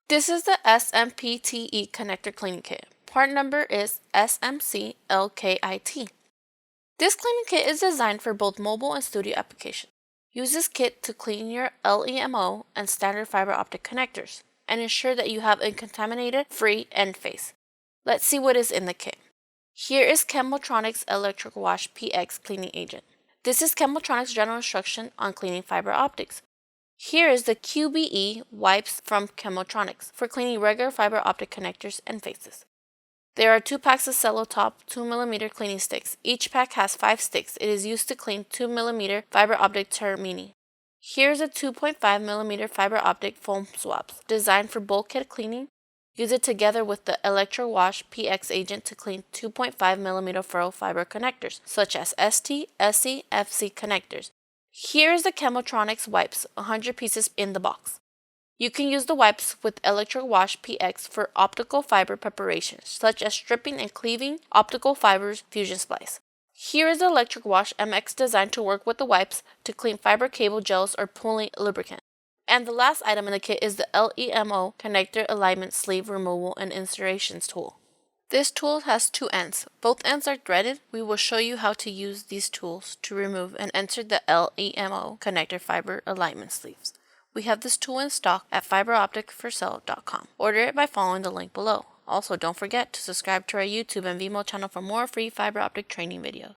This is the SMPTE connector cleaning kit. Part number is SMCLKIT. This cleaning kit is designed for both mobile and studio applications. Use this kit to clean your LEMO and standard fiber optic connectors and ensure that you have a contaminated free end face. Let's see what is in the kit. Here is Chemtronics ElectroWash PX cleaning agent. This is Chemtronics' general instruction on cleaning fiber optics. Here is the QBE wipes from Chemtronics for cleaning regular fiber optic connectors and faces. There are 2 packs of Cletop 2mm cleaning sticks. Each pack has 5 sticks. It is used to clean 2mm fiber optic termini. Here's a 2.5mm fiber optic foam swabs designed for bulkhead cleaning. Use it together with the ElectroWash PX agent to clean 2.5mm ferrule fiber connectors, such as ST, SE, FC connectors. Here is the Chemtronics wipes, 100 pieces in the box. You can use the wipes with ElectroWash PX for optical fiber preparations, such as stripping and cleaving optical fibers fusion splice. Here is the ElectroWash MX designed to work with the wipes to clean fiber cable gels or pulling lubricant. And the last item in the kit is the LEMO connector alignment sleeve removal and insertions tool. This tool has 2 ends. Both ends are threaded. We will show you how to use these tools to remove and insert the LEMO connector fiber alignment sleeves. We have this tool in stock at fiberopticforsale.com. Order it by following the link below. Also, don't forget to subscribe to our YouTube and Vimeo channel for more free fiber optic training videos.